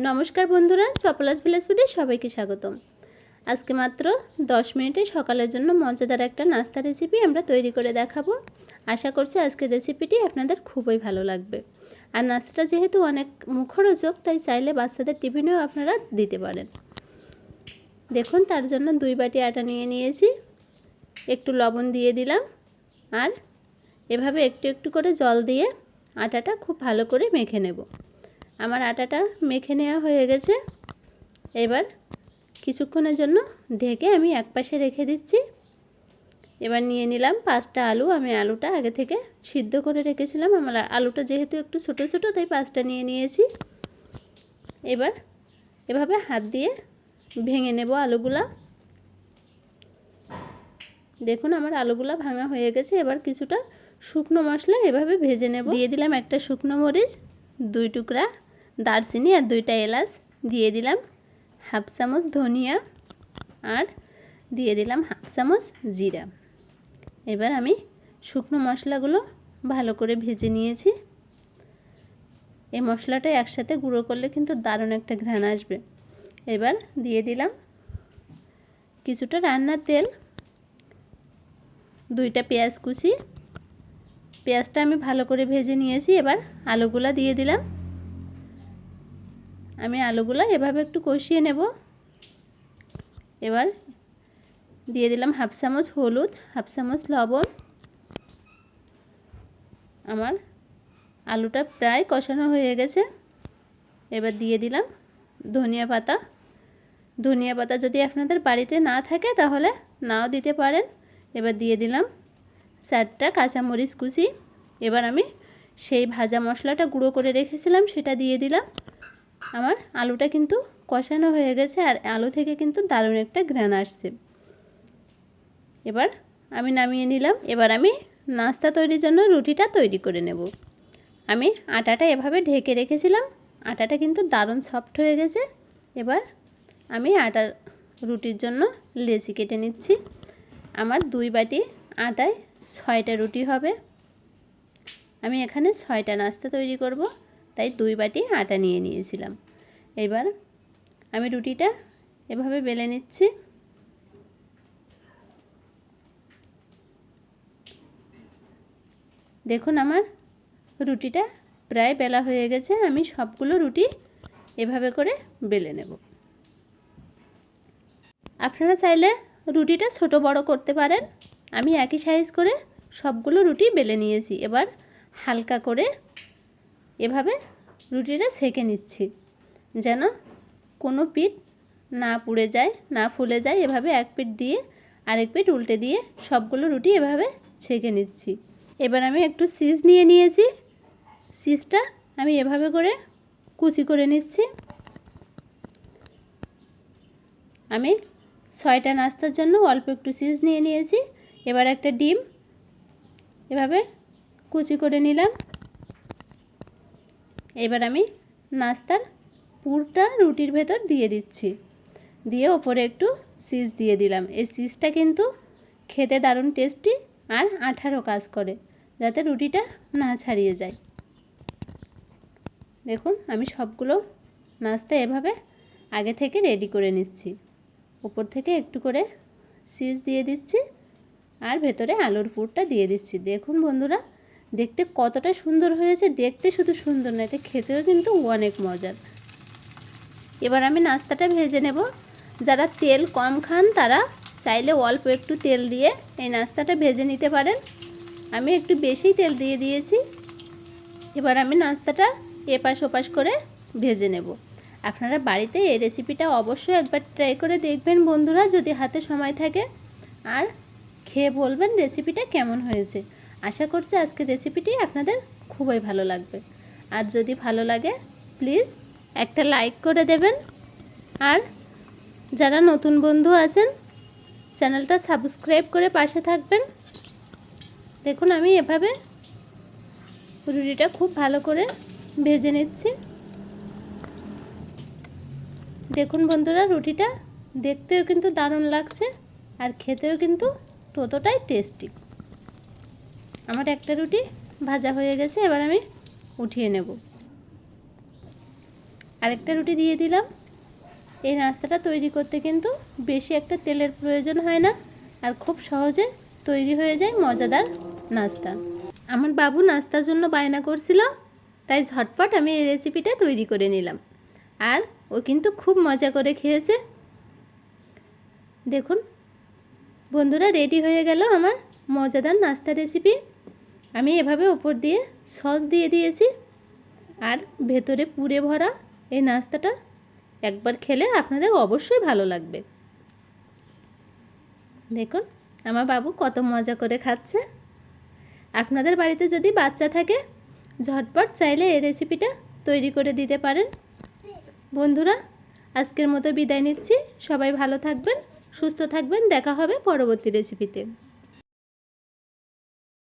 নমস্কার বন্ধুরা, চপলাস ভিলেজ ফুডে সবাইকে স্বাগতম। আজকে মাত্র 10 মিনিটে সকালের জন্য মজাদার একটা নাস্তা রেসিপি আমরা তৈরি করে দেখাবো। আশা করছি আজকের রেসিপিটি আপনাদের খুবই ভালো লাগবে। আর নাস্তাটা যেহেতু অনেক মুখরোচক, তাই চাইলে বাচ্চাদের টিফিনেও আপনারা দিতে পারেন। দেখুন, তার জন্য 2 বাটি আটা নিয়ে নিয়েছি, একটু লবণ দিয়ে দিলাম, আর এভাবে একটু একটু করে জল দিয়ে আটাটা খুব ভালো করে মেখে নেব। আমার আটাটা মেখে নেওয়া হয়ে গেছে। এবার কিছুক্ষণের জন্য ঢেকে আমি একপাশে রেখে দিচ্ছি। এবার নিয়ে নিলাম 5টা আলু। আমি আলুটা আগে থেকে সিদ্ধ করে রেখেছিলাম। আমার আলুটা যেহেতু একটু ছোটো ছোটো, তাই 5টা নিয়ে নিয়েছি। এবার এভাবে হাত দিয়ে ভেঙে নেব আলুগুলা। দেখুন, আমার আলুগুলা ভাঙা হয়ে গেছে। এবার কিছুটা শুকনো মশলা এভাবে ভেজে নেব। দিয়ে দিলাম একটা শুকনো মরিচ, 2 টুকরা দারচিনি আর 2টা এলাচ, দিয়ে দিলাম হাফ চামচ ধনিয়া, আর দিয়ে দিলাম হাফ চামচ জিরা। এবার আমি শুকনো মশলাগুলো ভালো করে ভেজে নিয়েছি। এই মশলাটা একসাথে গুঁড়ো করলে কিন্তু দারুণ একটা ঘ্রাণ আসবে। এবার দিয়ে দিলাম কিছুটা রান্নার তেল, 2টা পেঁয়াজ কুচি। পেঁয়াজটা আমি ভালো করে ভেজে নিয়েছি। এবার আলুগুলা দিয়ে দিলাম। আমি আলুগুলো এভাবে একটু কষিয়ে নেব। এবার দিয়ে দিলাম হাফ চামচ হলুদ, হাফ চামচ লবণ। আমার আলুটা প্রায় কষানো হয়ে গেছে। এবার দিয়ে দিলাম ধনিয়া পাতা। ধনিয়া পাতা যদি আপনাদের বাড়িতে না থাকে তাহলে নাও দিতে পারেন। এবার দিয়ে দিলাম 4টা কাঁচামরিচ কুচি। এবার আমি সেই ভাজা মশলাটা গুঁড়ো করে রেখেছিলাম সেটা দিয়ে দিলাম। আমার আলুটা কিন্তু কষানো হয়ে গেছে, আর আলু থেকে কিন্তু দারুণ একটা ঘ্রাণ আসছে। এবার আমি নামিয়ে নিলাম। এবার আমি নাস্তা তৈরির জন্য রুটিটা তৈরি করে নেব। আমি আটাটা এভাবে ঢেকে রেখেছিলাম। আটাটা কিন্তু দারুণ সফট হয়ে গেছে। এবার আমি রুটির জন্য লেচি কেটে নিচ্ছি। আমার 2 বাটি আটায় 6টা রুটি হবে। আমি এখানে 6টা নাস্তা তৈরি করব, তাই 2 বাটি আটা নিয়ে নিয়েছিলাম। এবার আমি রুটিটা এভাবে বেলে নিচ্ছি। দেখুন, আমার রুটিটা প্রায় বেলা হয়ে গেছে। আমি সবগুলো রুটি এভাবে করে বেলে নেব। আপনারা চাইলে রুটিটা ছোট বড় করতে পারেন। আমি একই সাইজ করে সবগুলো রুটি বেলে নিয়েছি। এবার হালকা করে এভাবে রুটিটা সেঁকে নিচ্ছি, যেন কোনো পিঠ না পুড়ে যায়, না ফুলে যায়। এভাবে এক পিঠ দিয়ে আরেক পিঠ উল্টে দিয়ে সবগুলো রুটি এভাবে ছেঁকে নিচ্ছি। এবার আমি একটু চিজ নিয়ে নিয়েছি। চিজটা আমি এভাবে করে কুচি করে নিচ্ছি। আমি 6টা নাস্তার জন্য অল্প একটু চিজ নিয়ে নিয়েছি। এবার একটা ডিম এভাবে কুচি করে নিলাম। এবার আমি নাস্তার পুরটা রুটির ভেতর দিয়ে দিচ্ছি, দিয়ে ওপরে একটু চিজ দিয়ে দিলাম। এই চিজটা কিন্তু খেতে দারুণ টেস্টি আর আঠারও কাজ করে, যাতে রুটিটা না ছাড়িয়ে যায়। দেখুন, আমি সবগুলো নাস্তা এভাবে আগে থেকে রেডি করে নিচ্ছি। উপর থেকে একটু করে চিজ দিয়ে দিচ্ছি, আর ভেতরে আলুর পুরটা দিয়ে দিচ্ছি। দেখুন বন্ধুরা, দেখতে কতটা সুন্দর হয়েছে। দেখতে শুধু সুন্দর না, এটা খেতেও কিন্তু অনেক মজার। এবার আমি নাস্তাটা ভেজে নেব। যারা তেল কম খান তারা চাইলে অল্প একটু তেল দিয়ে এই নাস্তাটা ভেজে নিতে পারেন। আমি একটু বেশি তেল দিয়ে দিয়েছি। এবার আমি নাস্তাটা এপাশ ওপাশ করে ভেজে নেব। আপনারা বাড়িতে এই রেসিপিটা অবশ্যই একবার ট্রাই করে দেখবেন বন্ধুরা, যদি হাতে সময় থাকে, আর খেয়ে বলবেন রেসিপিটা কেমন হয়েছে। আশা করছি আজকের রেসিপিটি আপনাদের খুবই ভালো লাগবে। আর যদি ভালো লাগে প্লিজ একটা লাইক করে দেবেন। আর যারা নতুন বন্ধু আছেন চ্যানেলটা সাবস্ক্রাইব করে পাশে থাকবেন। দেখুন, আমি এভাবে রুটিটা খুব ভালো করে ভেজে নিচ্ছি। দেখুন বন্ধুরা, রুটিটা দেখতেও কিন্তু দারুণ লাগছে, আর খেতেও কিন্তু ততটাই টেস্টি। আমার একটা রুটি ভাজা হয়ে গেছে। এবার আমি উঠিয়ে নেব। আরেকটা রুটি দিয়ে দিলাম। এই নাস্তাটা তৈরি করতে কিন্তু বেশি একটা তেলের প্রয়োজন হয় না, আর খুব সহজে তৈরি হয়ে যায় মজাদার নাস্তা। আমার বাবু নাস্তার জন্য বায়না করছিল, তাই ঝটপট আমি এই রেসিপিটা তৈরি করে নিলাম, আর ও কিন্তু খুব মজা করে খেয়েছে। দেখুন বন্ধুরা, রেডি হয়ে গেল আমার মজাদার নাস্তা রেসিপি। আমি এভাবে উপর দিয়ে সস দিয়ে দিয়েছি, আর ভেতরে পুরে ভরা এই নাস্তাটা একবার খেলে আপনাদের অবশ্যই ভালো লাগবে। দেখুন আমার বাবু কত মজা করে খাচ্ছে। আপনাদের বাড়িতে যদি বাচ্চা থাকে, ঝটপট চাইলে এই রেসিপিটা তৈরি করে দিতে পারেন। বন্ধুরা, আজকের মতো বিদায় নিচ্ছি। সবাই ভালো থাকবেন, সুস্থ থাকবেন। দেখা হবে পরবর্তী রেসিপিতে।